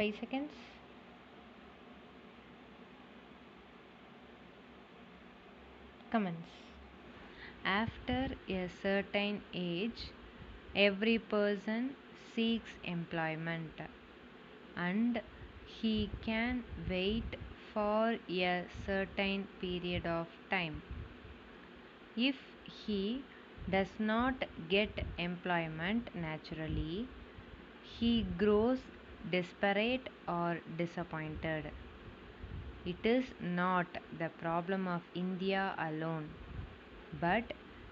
5 seconds. Commence. After a certain age, every person seeks employment and he can wait for a certain period of time. If he does not get employment naturally, he grows desperate or disappointed. It is not the problem of India alone, but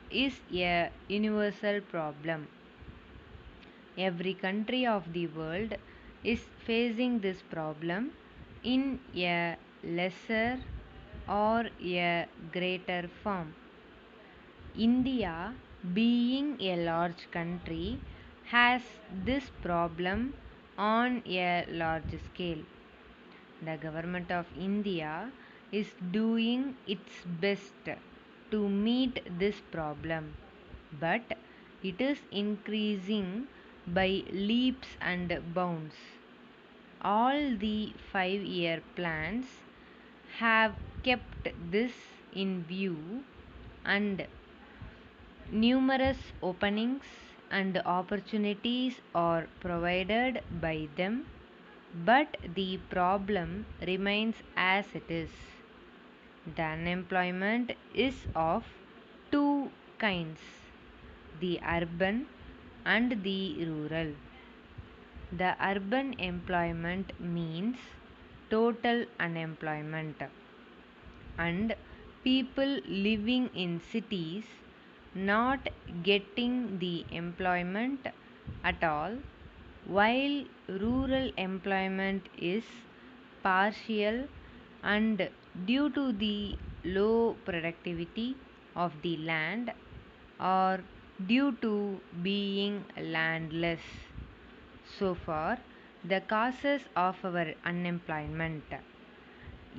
is a universal problem. Every country of the world is facing this problem in a lesser or a greater form. India, being a large country, has this problem on a large scale. The government of India is doing its best to meet this problem, but it is increasing by leaps and bounds. All the 5-year plans have kept this in view, and numerous openings and opportunities are provided by them, but the problem remains as it is. The unemployment is of two kinds, the urban and the rural. The urban employment means total unemployment, and people living in cities not getting the employment at all, while rural employment is partial and due to the low productivity of the land or due to being landless. So far, the causes of our unemployment,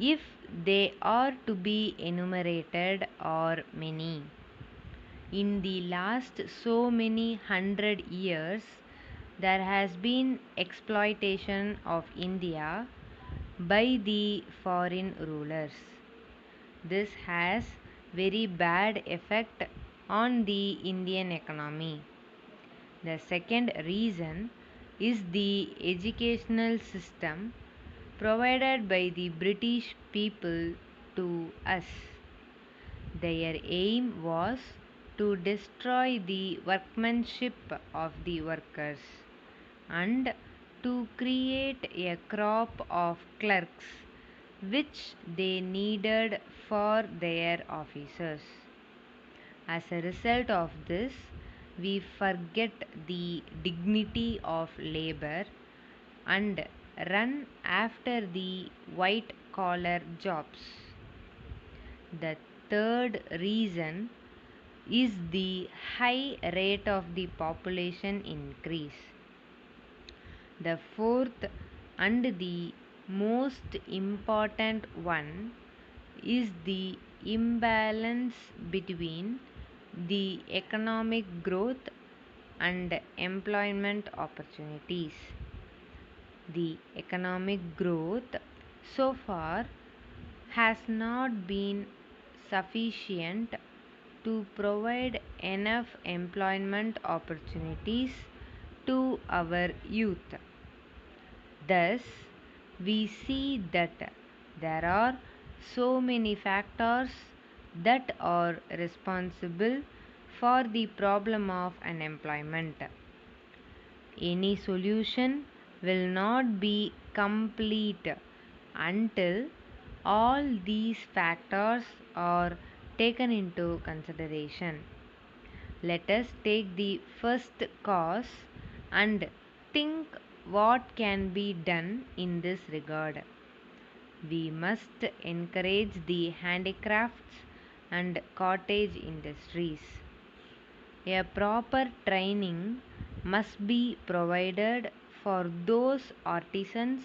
if they are to be enumerated, are many. In the last so many 100 years, there has been exploitation of India by the foreign rulers. This has very bad effect on the Indian economy. The second reason is the educational system provided by the British people to us. Their aim was to destroy the workmanship of the workers and to create a crop of clerks which they needed for their offices. As a result of this, we forget the dignity of labor and run after the white collar jobs. The third reason is the high rate of the population increase. The fourth and the most important one is the imbalance between the economic growth and employment opportunities. The economic growth so far has not been sufficient to provide enough employment opportunities to our youth. Thus, we see that there are so many factors that are responsible for the problem of unemployment. Any solution will not be complete until all these factors are taken into consideration. Let us take the first cause and think what can be done in this regard. We must encourage the handicrafts and cottage industries. A proper training must be provided for those artisans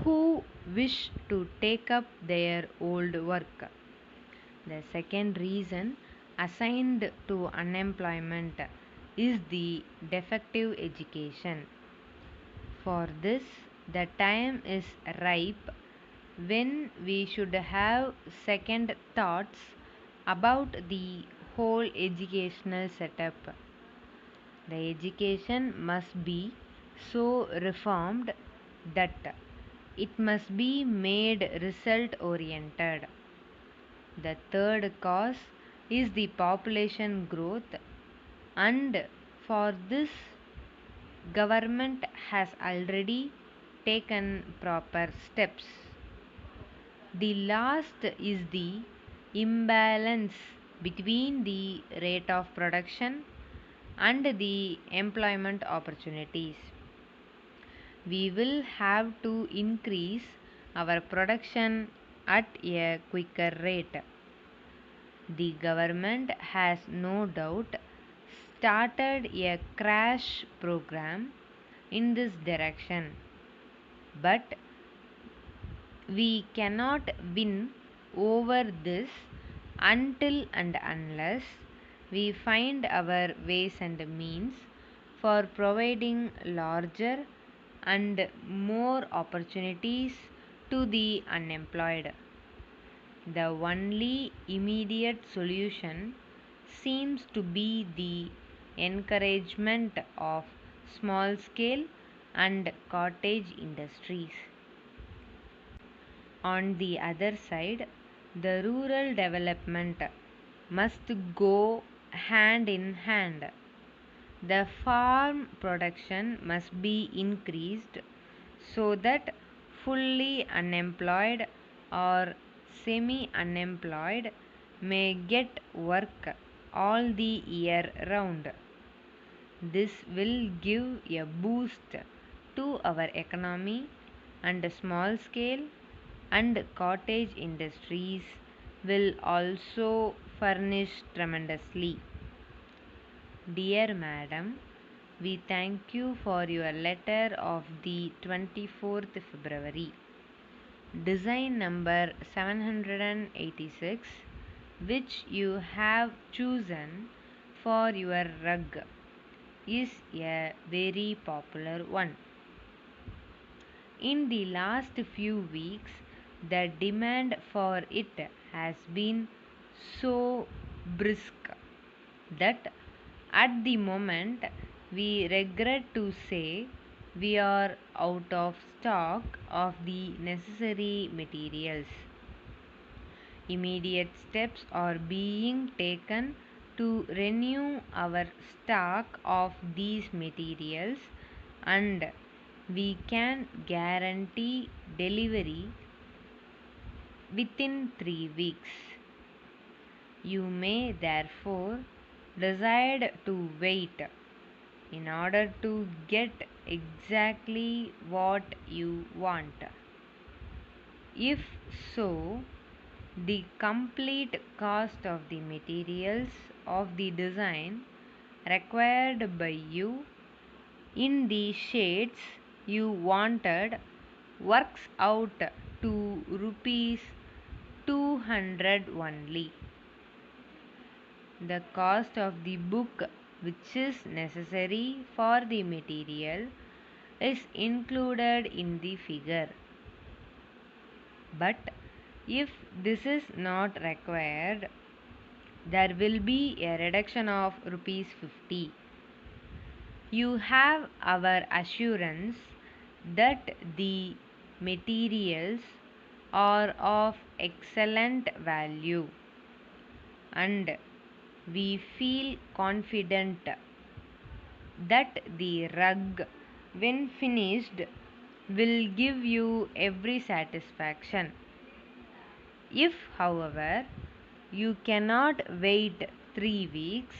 who wish to take up their old work. The second reason assigned to unemployment is the defective education. For this, The time is ripe when we should have second thoughts about the whole educational setup. The education must be so reformed that it must be made result oriented. The third cause is the population growth, and for this, government has already taken proper steps. The last is the imbalance between the rate of production and the employment opportunities. We will have to increase our production at a quicker rate. The government has no doubt started a crash program in this direction, but we cannot win over this until and unless we find our ways and means for providing larger and more opportunities to the unemployed. The only immediate solution seems to be the encouragement of small scale and cottage industries. On the other side, the rural development must go hand in hand. The farm production must be increased so that fully unemployed or semi unemployed may get work all the year round. This will give a boost to our economy, and small scale and cottage industries will also furnish tremendously. Dear Madam, we thank you for your letter of the 24th February. Design number 786, which you have chosen for your rug, is a very popular one. In the last few weeks, the demand for it has been so brisk that at the moment we regret to say we are out of stock of the necessary materials. Immediate steps are being taken to renew our stock of these materials, and we can guarantee delivery within 3 weeks. You may therefore decide to wait in order to get exactly what you want. If so, the complete cost of the materials of the design required by you in the shades you wanted works out to rupees 200 only. The cost of the book which is necessary for the material is included in the figure. But if this is not required, there will be a reduction of rupees 50. You have our assurance that the materials are of excellent value, and we feel confident that the rug, when finished, will give you every satisfaction. If, however, you cannot wait 3 weeks,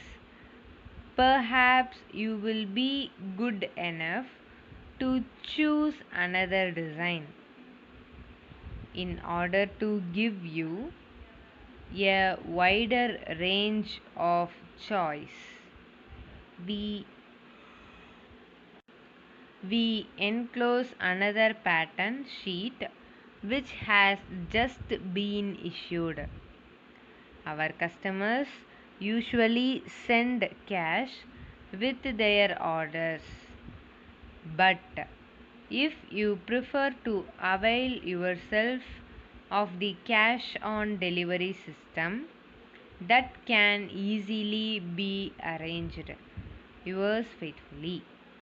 perhaps you will be good enough to choose another design. In order to give you a wider range of choice, we enclose another pattern sheet which has just been issued. Our customers usually send cash with their orders, but if you prefer to avail yourself of the cash on delivery system, that can easily be arranged. Yours faithfully.